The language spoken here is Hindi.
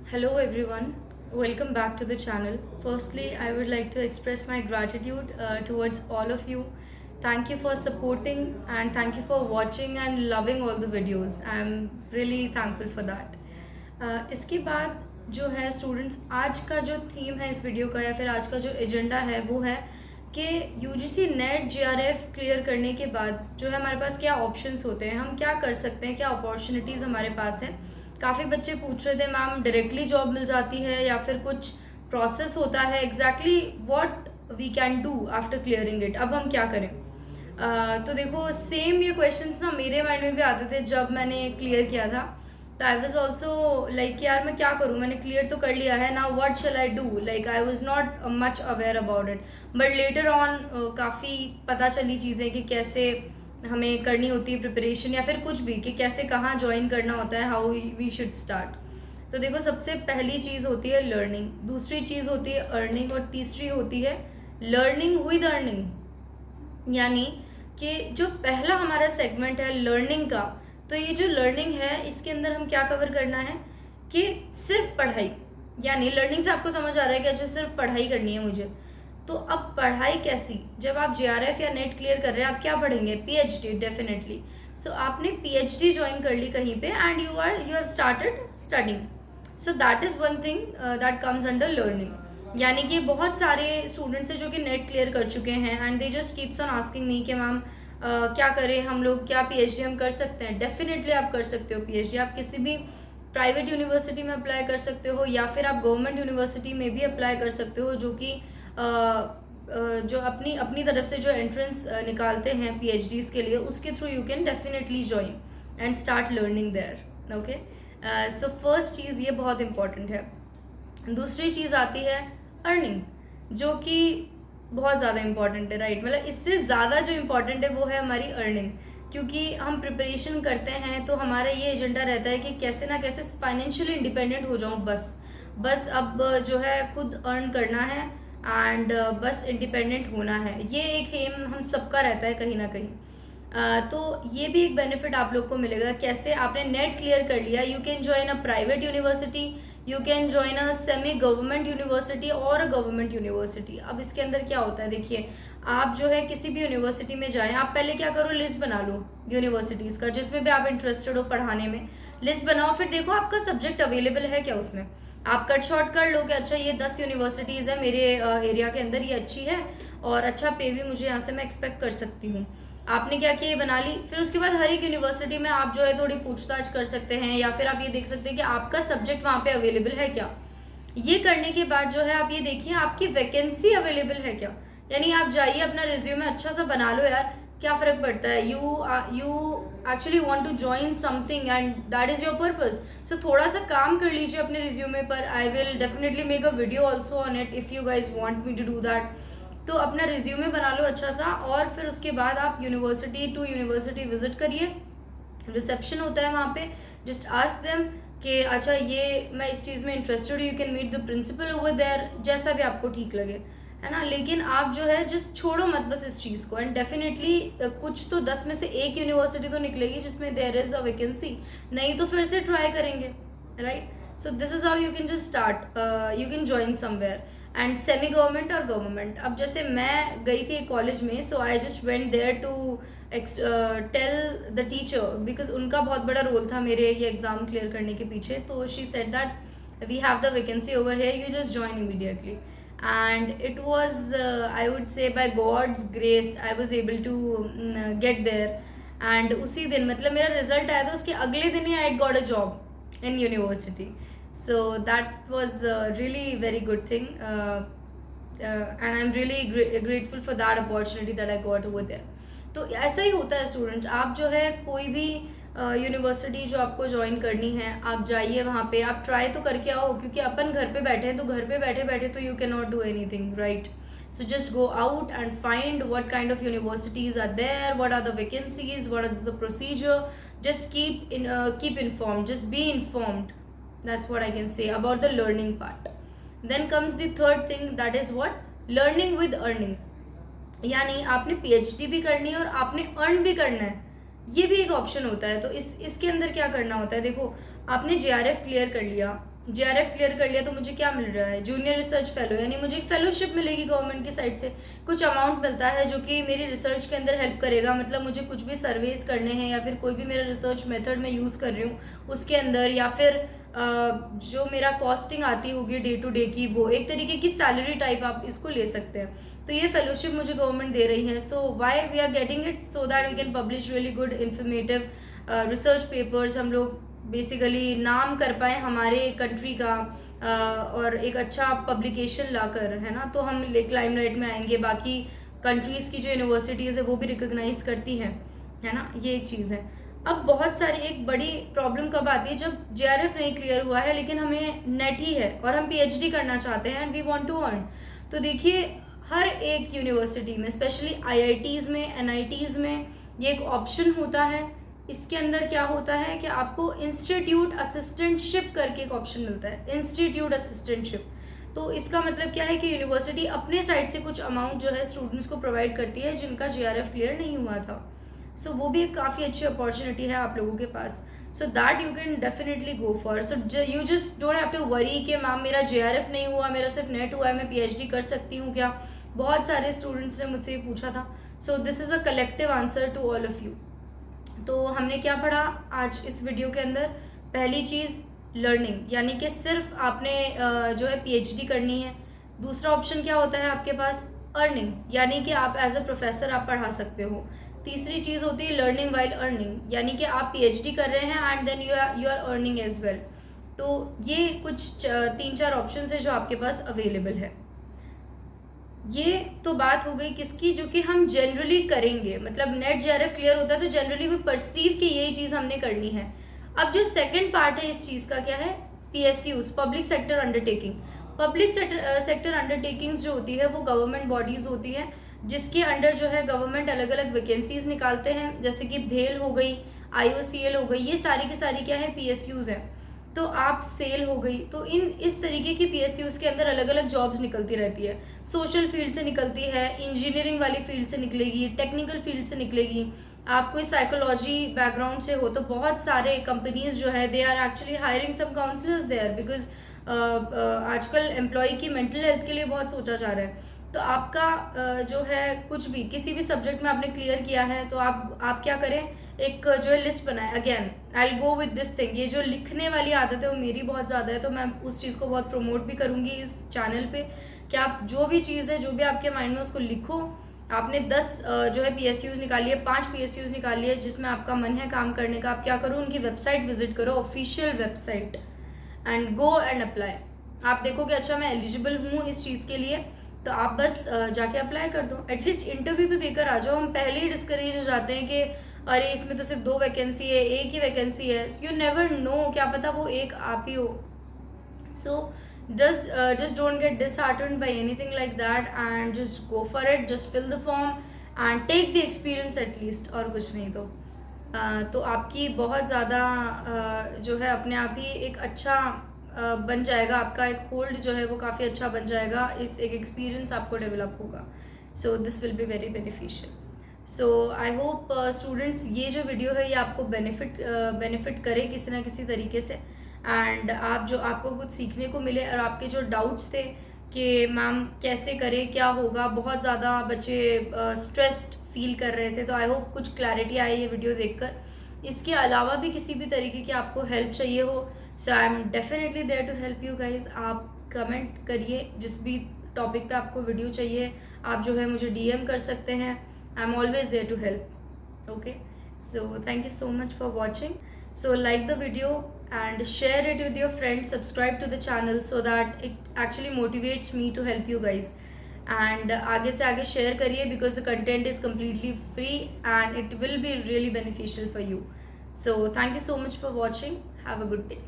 Hello everyone, welcome back to the channel. Firstly, I would like to express my gratitude towards all of you. Thank you for supporting and thank you for watching and loving all the videos. I'm really thankful for that. इसके बाद जो है स्टूडेंट्स, आज का जो थीम है इस वीडियो का या फिर आज का जो एजेंडा है वो है कि यूजीसी नेट जेआरएफ क्लियर करने के बाद जो है हमारे पास क्या ऑप्शंस होते हैं, हम क्या कर सकते हैं, क्या अपॉर्चुनिटीज़ हमारे पास है। काफ़ी बच्चे पूछ रहे थे मैम डायरेक्टली जॉब मिल जाती है या फिर कुछ प्रोसेस होता है, exactly what we can do after clearing it, अब हम क्या करें। तो देखो सेम ये क्वेश्चंस ना मेरे माइंड में भी आते थे जब मैंने क्लियर किया था। तो आई वॉज ऑल्सो लाइक यार मैं क्या करूँ, मैंने क्लियर तो कर लिया है ना, what shell I do, like I was not much aware about it. But later on काफ़ी पता चली चीज़ें कि कैसे हमें करनी होती है प्रिपरेशन या फिर कुछ भी, कि कैसे कहाँ ज्वाइन करना होता है, हाउ वी शुड स्टार्ट। तो देखो सबसे पहली चीज़ होती है लर्निंग, दूसरी चीज़ होती है अर्निंग और तीसरी होती है लर्निंग विद अर्निंग। यानी कि जो पहला हमारा सेगमेंट है लर्निंग का, तो ये जो लर्निंग है इसके अंदर हम क्या कवर करना है कि सिर्फ पढ़ाई, यानी लर्निंग से आपको समझ आ रहा है कि अच्छा सिर्फ पढ़ाई करनी है मुझे। तो अब पढ़ाई कैसी, जब आप जेआरएफ या नेट क्लियर कर रहे हैं आप क्या पढ़ेंगे, पीएचडी डेफिनेटली। सो आपने पीएचडी ज्वाइन कर ली कहीं पे and you have started studying. So that is one thing that comes under learning. यानी कि बहुत सारे स्टूडेंट्स हैं जो कि नेट क्लियर कर चुके हैं and they just keeps on asking me कि मैम क्या करें हम लोग, क्या पीएचडी हम कर सकते हैं। डेफिनेटली आप कर सकते हो पीएचडी, आप किसी भी प्राइवेट यूनिवर्सिटी में अप्लाई कर सकते हो या फिर आप गवर्नमेंट यूनिवर्सिटी में भी अप्लाई कर सकते हो, जो कि जो अपनी अपनी तरफ से जो एंट्रेंस निकालते हैं पीएचडीज़ के लिए, उसके through you can definitely join and start learning there. Okay, so first चीज़ ये बहुत इंपॉर्टेंट है। दूसरी चीज़ आती है अर्निंग, जो कि बहुत ज़्यादा इंपॉर्टेंट है, राइट। मतलब इससे ज़्यादा जो इम्पॉर्टेंट है वो है हमारी अर्निंग, क्योंकि हम प्रिपरेशन करते हैं तो हमारा ये एजेंडा रहता है कि कैसे ना कैसे फाइनेंशियली इंडिपेंडेंट हो जाऊँ, बस अब जो है खुद अर्न करना है एंड बस इंडिपेंडेंट होना है। ये एक एम हम सबका रहता है कहीं ना कहीं। तो ये भी एक बेनिफिट आप लोग को मिलेगा। कैसे, आपने नेट क्लियर कर लिया, you can join a private university, you can join a semi government university और अ गवर्नमेंट यूनिवर्सिटी। अब इसके अंदर क्या होता है, देखिए आप जो है किसी भी यूनिवर्सिटी में जाएं, आप पहले क्या करो, लिस्ट बना लो यूनिवर्सिटीज़ का जिसमें भी आप इंटरेस्टेड हो पढ़ाने में, लिस्ट बनाओ। फिर देखो आपका सब्जेक्ट अवेलेबल है क्या उसमें, आप कट शॉर्ट कर लो कि अच्छा ये 10 यूनिवर्सिटीज़ है मेरे एरिया के अंदर, ये अच्छी है और अच्छा पे भी मुझे यहाँ से मैं एक्सपेक्ट कर सकती हूँ। आपने क्या किया, ये बना ली। फिर उसके बाद हर एक यूनिवर्सिटी में आप जो है थोड़ी पूछताछ कर सकते हैं या फिर आप ये देख सकते हैं कि आपका सब्जेक्ट वहाँ पे अवेलेबल है क्या। ये करने के बाद जो है आप ये देखिए आपकी वैकेंसी अवेलेबल है क्या। यानी आप जाइए अपना रिज्यूमे अच्छा सा बना लो यार, क्या फ़र्क पड़ता है, you actually want to join something and that is your purpose. So थोड़ा सा काम कर लीजिए अपने रिज्यूमे पर। I will definitely make a video also on it if you guys want me to do that. तो अपना रिज्यूमे बना लो अच्छा सा और फिर उसके बाद आप यूनिवर्सिटी टू यूनिवर्सिटी विजिट करिए। रिसेप्शन होता है वहाँ पे, जस्ट आस्क देम कि अच्छा ये मैं इस चीज़ में इंटरेस्टेड हूँ, you can meet the principal over there, जैसा भी आपको ठीक लगे, है ना। लेकिन आप जो है जस्ट छोड़ो मत बस इस चीज़ को। एंड डेफिनेटली कुछ तो 10 में से एक यूनिवर्सिटी तो निकलेगी जिसमें देयर इज़ अ वैकेंसी, नहीं तो फिर से ट्राई करेंगे, right. So this is how you can just start, you can join somewhere and semi government और गवर्नमेंट। अब जैसे मैं गई थी एक कॉलेज में, so I just went there to tell the teacher, because उनका बहुत बड़ा रोल था मेरे ये एग्ज़ाम क्लियर करने के पीछे। तो she said that we have the vacancy over here, you just join immediately. And it was I would say by God's grace I was able to get there. And उसी दिन मतलब मेरा रिजल्ट आया था उसके अगले दिन ही I got a job in university. So that was really very good thing, and I'm really grateful for that opportunity that I got over there. तो ऐसा ही होता है स्टूडेंट्स, आप जो है कोई भी यूनिवर्सिटी जो आपको ज्वाइन करनी है आप जाइए वहाँ पे, आप ट्राई तो करके आओ, क्योंकि अपन घर पे बैठे हैं तो घर पे बैठे बैठे तो you can not do anything, right. So just go out and find what kind of universities are there, what are the vacancies, what are the procedure. Just keep informed, just be informed. That's what I can say about the learning part. Then comes the third thing, that is what, learning with earning. यानी आपने पीएचडी भी करनी है और आपने अर्न भी करना है, ये भी एक ऑप्शन होता है। तो इसके अंदर क्या करना होता है, देखो आपने जेआरएफ क्लियर कर लिया, JRF क्लियर कर लिया तो मुझे क्या मिल रहा है, जूनियर रिसर्च फेलो, यानी मुझे एक फेलोशिप मिलेगी गवर्नमेंट की साइड से, कुछ अमाउंट मिलता है जो कि मेरी रिसर्च के अंदर हेल्प करेगा। मतलब मुझे कुछ भी सर्वेज करने हैं या फिर कोई भी मेरा रिसर्च मेथड मैं यूज़ कर रही हूँ उसके अंदर, या फिर जो मेरा कॉस्टिंग आती होगी डे टू डे की, वो एक तरीके की सैलरी टाइप आप इसको ले सकते हैं। तो ये फेलोशिप मुझे गवर्नमेंट दे रही है। So why we are getting it, so that we can publish really good informative research papers, हम लोग बेसिकली नाम कर पाए हमारे कंट्री का, और एक अच्छा पब्लिकेशन लाकर, है ना, तो हम लाइमलाइट में आएंगे, बाकी कंट्रीज़ की जो यूनिवर्सिटीज़ है वो भी रिकॉग्नाइज करती हैं, है ना, ये एक चीज़ है। अब बहुत सारी एक बड़ी प्रॉब्लम कब आती है, जब JRF नहीं क्लियर हुआ है लेकिन हमें नेट ही है और हम PhD करना चाहते हैं and we want to earn. तो देखिए हर एक यूनिवर्सिटी में, स्पेशली IITs में, NITs में, ये एक ऑप्शन होता है। इसके अंदर क्या होता है कि आपको इंस्टीट्यूट असिस्टेंटशिप करके एक ऑप्शन मिलता है, इंस्टीट्यूट असिस्टेंटशिप। तो इसका मतलब क्या है कि यूनिवर्सिटी अपने साइड से कुछ अमाउंट जो है स्टूडेंट्स को प्रोवाइड करती है जिनका JRF क्लियर नहीं हुआ था। सो वो भी एक काफ़ी अच्छी अपॉर्चुनिटी है आप लोगों के पास, so that you can definitely go for. So you just don't have to worry कि मैम मेरा JRF नहीं हुआ, मेरा सिर्फ नेट हुआ है, मैं PhD कर सकती हूँ क्या? बहुत सारे स्टूडेंट्स ने मुझसे ये पूछा था। So this is a collective answer to all of you. तो हमने क्या पढ़ा आज इस वीडियो के अंदर? पहली चीज़ लर्निंग, यानी कि सिर्फ आपने जो है PhD करनी है। दूसरा ऑप्शन क्या होता है आपके पास? अर्निंग, यानी कि आप एज अ प्रोफेसर आप पढ़ा सकते हो। तीसरी चीज़ होती है लर्निंग वाइल अर्निंग, यानी कि आप PhD कर रहे हैं and then you are earning as well. तो ये कुछ 3-4 ऑप्शन है जो आपके पास अवेलेबल है। ये तो बात हो गई किसकी, जो कि हम जनरली करेंगे, मतलब नेट JRF क्लियर होता है तो जनरली वी परसीव कि यही चीज़ हमने करनी है। अब जो सेकंड पार्ट है इस चीज़ का क्या है? PSUs, public sector undertaking. Public sector undertakings जो होती है वो गवर्नमेंट बॉडीज़ होती हैं जिसके अंडर जो है गवर्नमेंट अलग अलग वैकेंसीज निकालते हैं, जैसे कि भेल हो गई, IOCL हो गई, ये सारी की सारी क्या है? PSUs हैं। तो आप सेल हो गई, तो इस तरीके की PSUs के अंदर अलग अलग जॉब्स निकलती रहती है। सोशल फील्ड से निकलती है, इंजीनियरिंग वाली फील्ड से निकलेगी, टेक्निकल फील्ड से निकलेगी, आप कोई साइकोलॉजी बैकग्राउंड से हो तो बहुत सारे कंपनीज जो है they are actually hiring some counsellors there, because आजकल एम्प्लॉय की मेंटल हेल्थ के लिए बहुत सोचा जा रहा है। तो आपका जो है कुछ भी किसी भी सब्जेक्ट में आपने क्लियर किया है तो आप क्या करें, एक जो है लिस्ट बनाए। Again I will go with this thing, ये जो लिखने वाली आदत है वो मेरी बहुत ज़्यादा है, तो मैं उस चीज़ को बहुत प्रमोट भी करूँगी इस चैनल पे कि आप जो भी चीज़ है, जो भी आपके माइंड में, उसको लिखो। आपने 10 जो है PSUs निकाली है, 5 PSUs निकाली है जिसमें आपका मन है काम करने का, आप क्या करो, उनकी वेबसाइट विजिट करो, official website, and go and apply. आप देखो कि अच्छा मैं एलिजिबल हूँ इस चीज़ के लिए, तो आप बस जाके अप्लाई कर दो। एटलीस्ट इंटरव्यू तो देकर आ जाओ। हम पहले ही डिस्करेज हो जाते हैं कि अरे इसमें तो सिर्फ 2 वैकेंसी है, एक ही वैकेंसी है। यू नेवर नो, क्या पता वो एक आप ही हो। सो just don't get disheartened by anything like that and just go for it, just fill the form and take the experience at least, और कुछ नहीं। तो आपकी बहुत ज़्यादा जो है अपने आप ही एक अच्छा बन जाएगा, आपका एक होल्ड जो है वो काफ़ी अच्छा बन जाएगा, इस एक एक्सपीरियंस आपको डेवलप होगा। So this will be very beneficial. So I hope students ये जो वीडियो है ये आपको बेनिफिट करे किसी ना किसी तरीके से, एंड आपको कुछ सीखने को मिले। और आपके जो डाउट्स थे कि मैम कैसे करें, क्या होगा, बहुत ज़्यादा बच्चे स्ट्रेस्ड फील कर रहे थे, तो आई होप कुछ क्लैरिटी आई ये वीडियो देखकर। इसके अलावा भी किसी भी तरीके की आपको हेल्प चाहिए हो, so I am definitely there to help you guys. आप कमेंट करिए जिस भी टॉपिक पे आपको वीडियो चाहिए, आप जो है मुझे DM कर सकते हैं। I am always there to help. Okay, so thank you so much for watching. So like the video and share it with your friends, subscribe to the channel so that it actually motivates me to help you guys, and आगे से आगे share करिए because the content is completely free and it will be really beneficial for you. So thank you so much for watching. Have a good day.